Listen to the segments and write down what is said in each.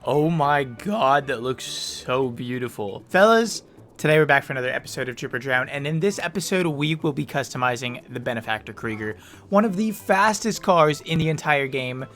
Oh my god, that looks so beautiful. Fellas, today we're back for another episode of Drip or Drown, and in this episode we will be customizing the Benefactor Krieger, one of the fastest cars in the entire game.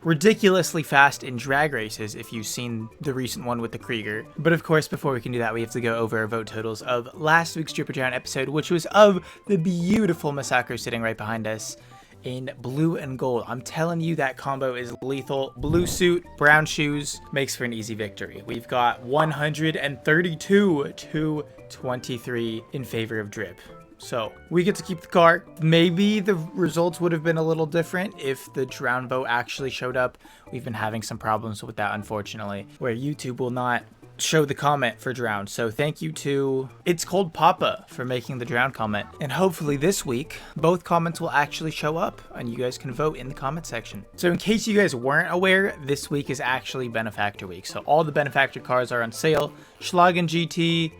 Ridiculously fast in drag races if you've seen the recent one with the Krieger. But of course, before we can do that, we have to go over our vote totals of last week's Drip or Drown episode, which was of the beautiful Massacre sitting right behind us in blue and gold. I'm telling you, that combo is lethal. Blue suit, brown shoes makes for an easy victory. We've got 132 to 23 in favor of Drip. So we get to keep the car. Maybe the results would have been a little different if the drown vote actually showed up. We've been having some problems with that, unfortunately, where YouTube will not show the comment for drown. So thank you to It's Cold Papa for making the drown comment. And hopefully this week, both comments will actually show up and you guys can vote in the comment section. So in case you guys weren't aware, this week is actually Benefactor week. So all the Benefactor cars are on sale. Schlagen GT,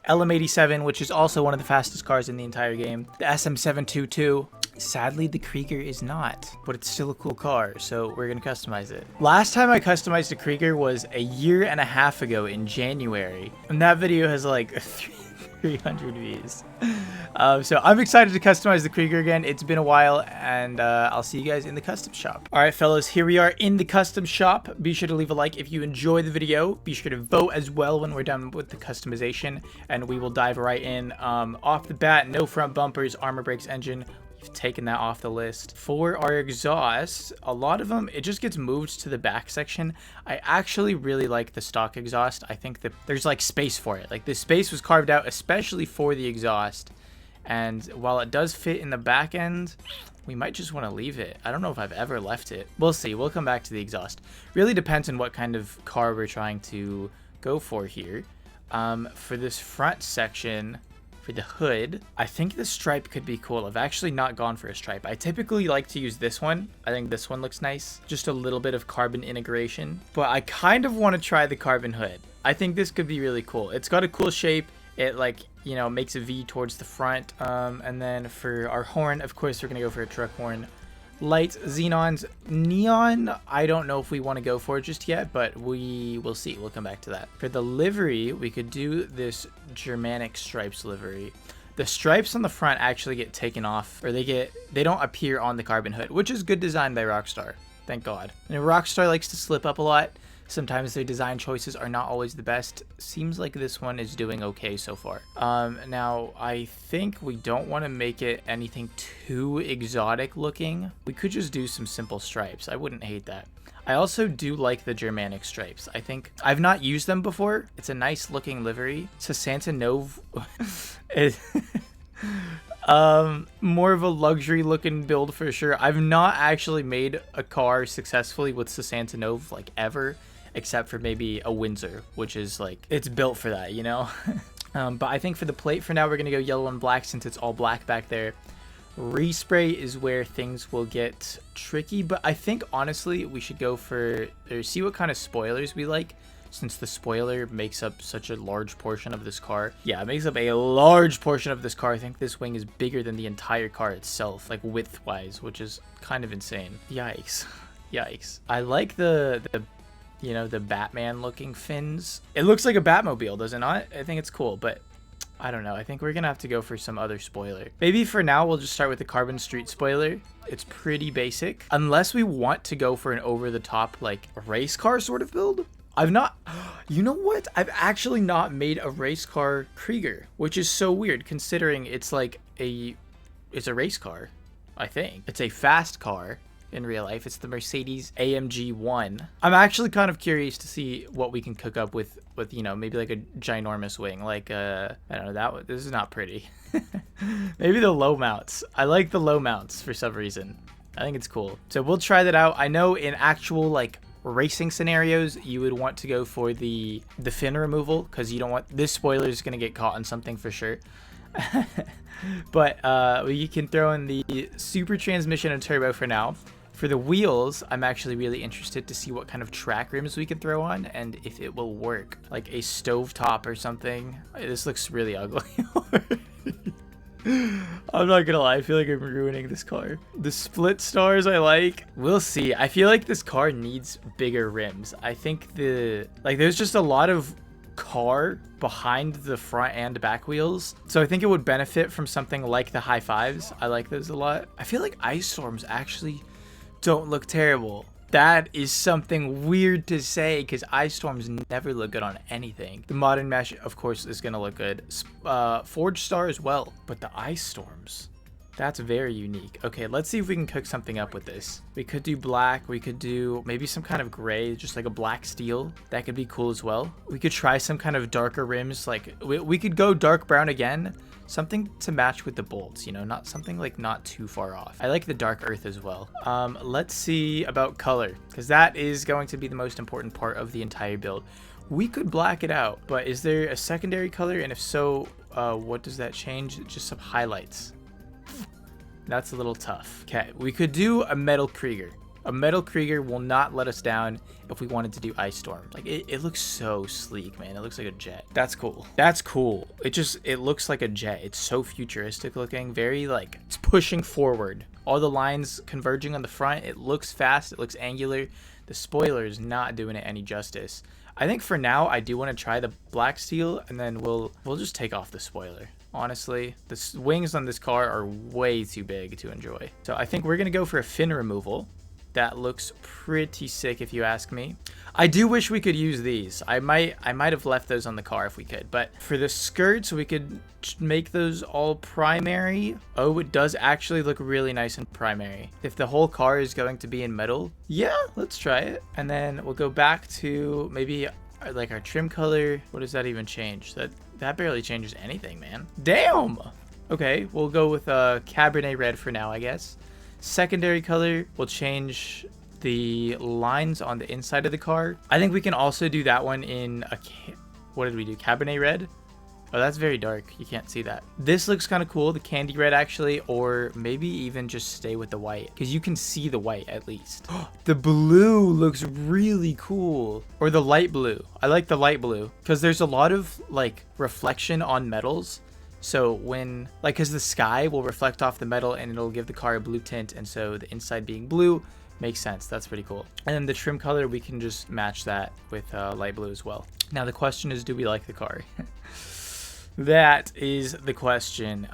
LM87, which is also one of the fastest cars in the entire game. The SM722. Sadly, the Krieger is not, but it's still a cool car, so we're going to customize it. Last time I customized the Krieger was a year and a half ago in January, and that video has like 300 views. So I'm excited to customize the Krieger again. It's been a while, and I'll see you guys in the custom shop. All right, fellas, here we are in the custom shop. Be sure to leave a like if you enjoy the video. Be sure to vote as well when we're done with the customization, and we will dive right in. Off the bat, no front bumpers, armor brakes, engine. We've taken that off the list. For our exhaust, a lot of them, it just gets moved to the back section. I actually really like the stock exhaust. I think that there's like space for it. Like, this space was carved out especially for the exhaust. And while it does fit in the back end, we might just want to leave it. I don't know if I've ever left it. We'll see. We'll come back to the exhaust. Really depends on what kind of car we're trying to go for here. For this front section, for the hood, I think the stripe could be cool. I've actually not gone for a stripe. I typically like to use this one. I think this one looks nice. Just a little bit of carbon integration. But I kind of want to try the carbon hood. I think this could be really cool. It's got a cool shape. It, like, you know, makes a V towards the front. And then for our horn, of course, we're going to go for a truck horn. Lights, xenons, neon, I don't know if we want to go for it just yet, but we will see. We'll come back to that. For the livery, we could do this Germanic stripes livery. The stripes on the front actually get taken off, or they don't appear on the carbon hood, which is good design by Rockstar. Thank God. And Rockstar likes to slip up a lot. Sometimes their design choices are not always the best. Seems like this one is doing okay so far. Now, I think we don't want to make it anything too exotic looking. We could just do some simple stripes. I wouldn't hate that. I also do like the Germanic stripes. I think I've not used them before. It's a nice looking livery. Santa Nove is more of a luxury looking build for sure. I've not actually made a car successfully with Santa Nove like ever, except for maybe a Windsor, which is like, it's built for that, you know? But I think for the plate for now, we're gonna go yellow and black since it's all black back there. Respray is where things will get tricky, but I think honestly we should go for, or see what kind of spoilers we like, since the spoiler makes up such a large portion of this car. Yeah, it makes up a large portion of this car. I think this wing is bigger than the entire car itself, like width-wise, which is kind of insane. Yikes. Yikes. I like the you know, the Batman looking fins. It looks like a Batmobile, does it not? I think it's cool, but I don't know. I think we're gonna have to go for some other spoiler. Maybe for now we'll just start with the carbon street spoiler. It's pretty basic, unless we want to go for an over-the-top like race car sort of build. I've not, you know what? I've actually not made a race car Krieger, which is so weird considering it's like it's a race car. I think it's a fast car. In real life, it's the Mercedes AMG 1. I'm actually kind of curious to see what we can cook up with you know, maybe like a ginormous wing, like I don't know, this is not pretty. Maybe the low mounts. I like the low mounts for some reason. I think it's cool. So we'll try that out. I know in actual like racing scenarios, you would want to go for the fin removal because you don't want this spoiler is going to get caught on something for sure. But you can throw in the super transmission and turbo for now. For the wheels, I'm actually really interested to see what kind of track rims we can throw on and if it will work. Like a stovetop or something. This looks really ugly. I'm not gonna lie, I feel like I'm ruining this car. The split stars I like. We'll see. I feel like this car needs bigger rims. I think there's just a lot of car behind the front and back wheels. So I think it would benefit from something like the high fives. I like those a lot. I feel like Ice Storms actually don't look terrible. That is something weird to say because Ice Storms never look good on anything. The Modern Mesh, of course, is going to look good. Forge Star as well. But the Ice Storms, that's very unique. Okay, let's see if we can cook something up with this. We could do black. We could do maybe some kind of gray, just like a black steel. That could be cool as well. We could try some kind of darker rims. Like we could go dark brown again. Something to match with the bolts, you know, not something like not too far off. I like the dark earth as well. Let's see about color, because that is going to be the most important part of the entire build. We could black it out, but is there a secondary color? And if so, what does that change? Just some highlights. That's a little tough. Okay, we could do a metal Krieger. A metal Krieger will not let us down if we wanted to do Ice Storm. Like, it looks so sleek, man. It looks like a jet. That's cool. That's cool. It looks like a jet. It's so futuristic looking. Very, like, it's pushing forward. All the lines converging on the front. It looks fast. It looks angular. The spoiler is not doing it any justice. I think for now, I do want to try the black steel, and then we'll just take off the spoiler. Honestly, the wings on this car are way too big to enjoy. So I think we're going to go for a fin removal. That looks pretty sick if you ask me. I do wish we could use these. I might have left those on the car if we could. But for the skirts, we could make those all primary. Oh, it does actually look really nice in primary. If the whole car is going to be in metal, yeah, let's try it. And then we'll go back to maybe like our trim color. What does that even change? That barely changes anything, man. Damn! Okay, we'll go with Cabernet Red for now, I guess. Secondary color will change the lines on the inside of the car. I think we can also do that one in what did we do? Cabernet Red? Oh, that's very dark. You can't see that. This looks kind of cool, the candy red actually, or maybe even just stay with the white because you can see the white at least. The blue looks really cool, or the light blue. I like the light blue because there's a lot of like reflection on metals. So when, like, because the sky will reflect off the metal and it'll give the car a blue tint. And so the inside being blue makes sense. That's pretty cool. And then the trim color, we can just match that with light blue as well. Now the question is, do we like the car? That is the question.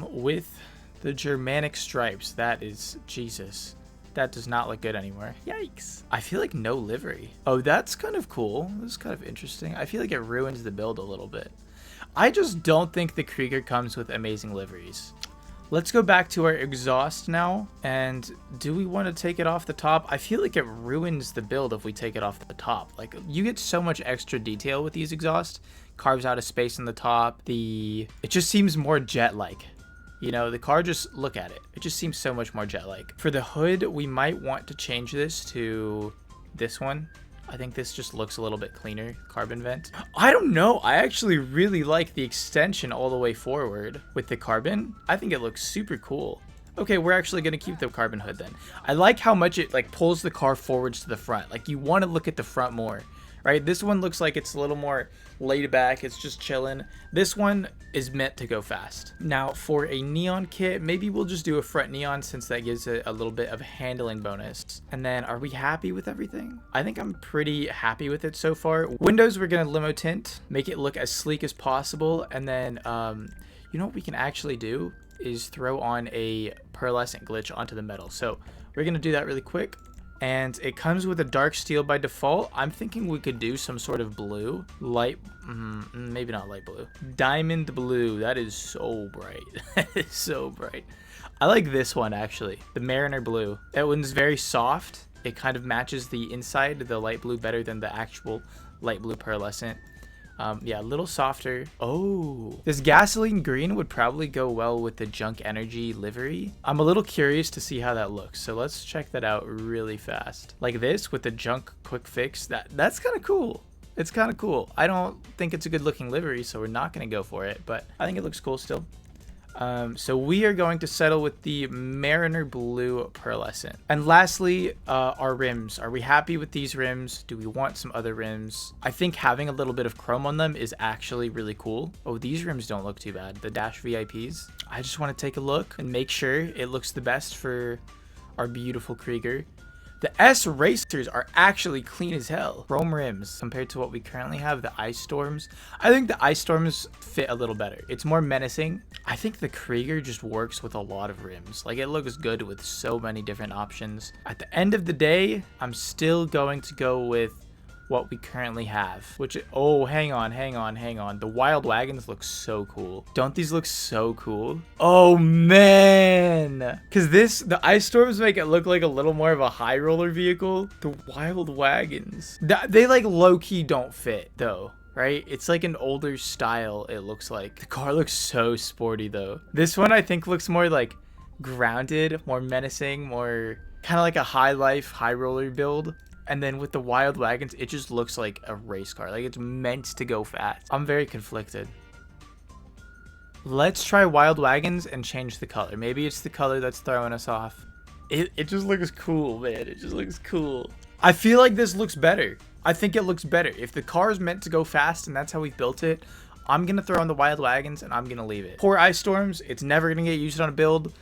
With the Germanic stripes, that is, Jesus. That does not look good anymore. Yikes. I feel like no livery. Oh, that's kind of cool. This is kind of interesting. I feel like it ruins the build a little bit. I just don't think the Krieger comes with amazing liveries. Let's go back to our exhaust now. And do we want to take it off the top? I feel like it ruins the build if we take it off the top. Like, you get so much extra detail with these exhausts. Carves out a space in the top. It just seems more jet-like. You know, the car, just look at it. It just seems so much more jet-like. For the hood, we might want to change this to this one. I think this just looks a little bit cleaner. Carbon vent. I don't know. I actually really like the extension all the way forward with the carbon. I think it looks super cool. Okay, we're actually going to keep the carbon hood then. I like how much it like pulls the car forwards to the front. Like, you want to look at the front more, right? This one looks like it's a little more laid back. It's just chilling. This one is meant to go fast. Now for a neon kit, maybe we'll just do a front neon since that gives it a little bit of a handling bonus. And then are we happy with everything? I think I'm pretty happy with it so far. Windows, we're going to limo tint, make it look as sleek as possible. And then, you know what we can actually do is throw on a pearlescent glitch onto the metal. So we're going to do that really quick. And it comes with a dark steel by default. I'm thinking we could do some sort of blue. Maybe not light blue. Diamond blue. That is so bright. That is so bright. I like this one, actually. The Mariner blue. That one's very soft. It kind of matches the inside, the light blue, better than the actual light blue pearlescent. Yeah, a little softer. Oh, this gasoline green would probably go well with the Junk Energy livery. I'm a little curious to see how that looks. So let's check that out really fast. Like this with the Junk Quick Fix. That's kind of cool. It's kind of cool. I don't think it's a good looking livery, so we're not going to go for it, but I think it looks cool still. So we are going to settle with the Mariner Blue Pearlescent. And lastly, our rims. Are we happy with these rims? Do we want some other rims? I think having a little bit of chrome on them is actually really cool. Oh, these rims don't look too bad. The Dash VIPs. I just want to take a look and make sure it looks the best for our beautiful Krieger. The S Racers are actually clean as hell. Chrome rims compared to what we currently have, the Ice Storms. I think the Ice Storms fit a little better. It's more menacing. I think the Krieger just works with a lot of rims. Like, it looks good with so many different options. At the end of the day, I'm still going to go with what we currently have, which, oh, hang on. The Wild Wagons look so cool. Don't these look so cool? Oh man, because the Ice Storms make it look like a little more of a high roller vehicle. The Wild Wagons, they like low-key don't fit though, right? It's like an older style. It looks like the car looks so sporty though. This one I think looks more like grounded, more menacing, more kind of like a high life, high roller build. And then with the Wild Wagons, it just looks like a race car. Like, it's meant to go fast. I'm very conflicted. Let's try Wild Wagons and change the color. Maybe it's the color that's throwing us off. It just looks cool, man. It just looks cool. I feel like this looks better. I think it looks better. If the car is meant to go fast and that's how we built it, I'm going to throw on the Wild Wagons and I'm going to leave it. Poor Ice Storms. It's never going to get used on a build.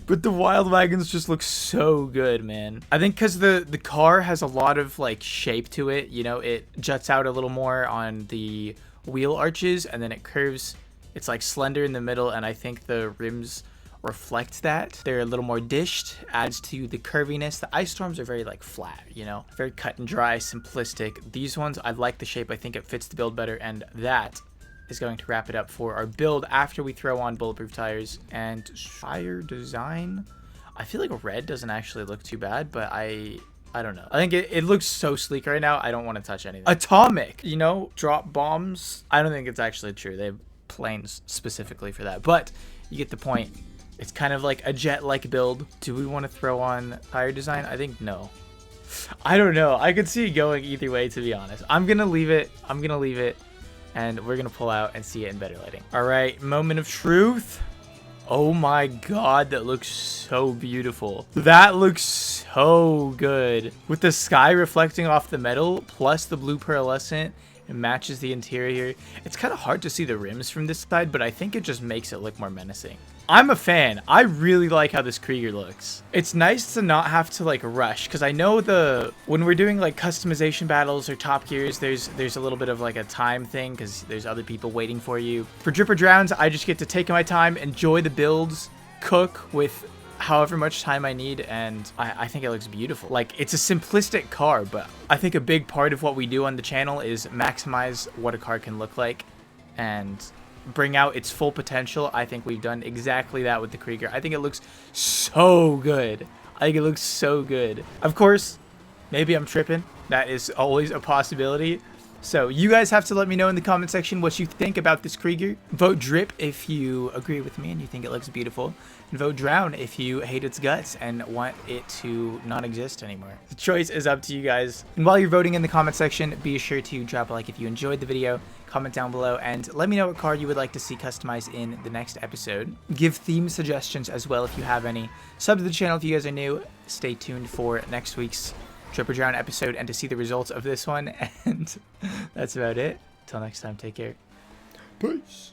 But the Wild Wagons just look so good, man. I think because the car has a lot of like shape to it. You know, it juts out a little more on the wheel arches and then it curves. It's like slender in the middle, and I think the rims reflect that. They're a little more dished, adds to the curviness. The Ice Storms are very like flat, you know, very cut and dry, simplistic. These ones, I like the shape. I think it fits the build better, and that is going to wrap it up for our build after we throw on bulletproof tires. And tire design, I feel like red doesn't actually look too bad, but I don't know. I think it looks so sleek right now. I don't want to touch anything. Atomic, you know, drop bombs. I don't think it's actually true. They have planes specifically for that, but you get the point. It's kind of like a jet-like build. Do we want to throw on tire design? I think no. I don't know. I could see it going either way, to be honest. I'm going to leave it. And we're going to pull out and see it in better lighting. All right, moment of truth. Oh my God, that looks so beautiful. That looks so good. With the sky reflecting off the metal, plus the blue pearlescent, it matches the interior. It's kind of hard to see the rims from this side, but I think it just makes it look more menacing. I'm a fan. I really like how this Krieger looks. It's nice to not have to like rush, because I know when we're doing like customization battles or Top Gears, there's a little bit of like a time thing because there's other people waiting for you. For Drip or Drowns, I just get to take my time, enjoy the builds, cook with however much time I need, and I think it looks beautiful. Like, it's a simplistic car, but I think a big part of what we do on the channel is maximize what a car can look like and bring out its full potential. I think we've done exactly that with the Krieger. I think it looks so good. I think it looks so good. Of course, maybe I'm tripping. That is always a possibility. So you guys have to let me know in the comment section what you think about this Krieger. Vote Drip if you agree with me and you think it looks beautiful. And vote Drown if you hate its guts and want it to not exist anymore. The choice is up to you guys. And while you're voting in the comment section, be sure to drop a like if you enjoyed the video, comment down below, and let me know what car you would like to see customized in the next episode. Give theme suggestions as well if you have any. Sub to the channel if you guys are new. Stay tuned for next week's Drip or Drown episode and to see the results of this one. And that's about it. Till next time, take care. Peace.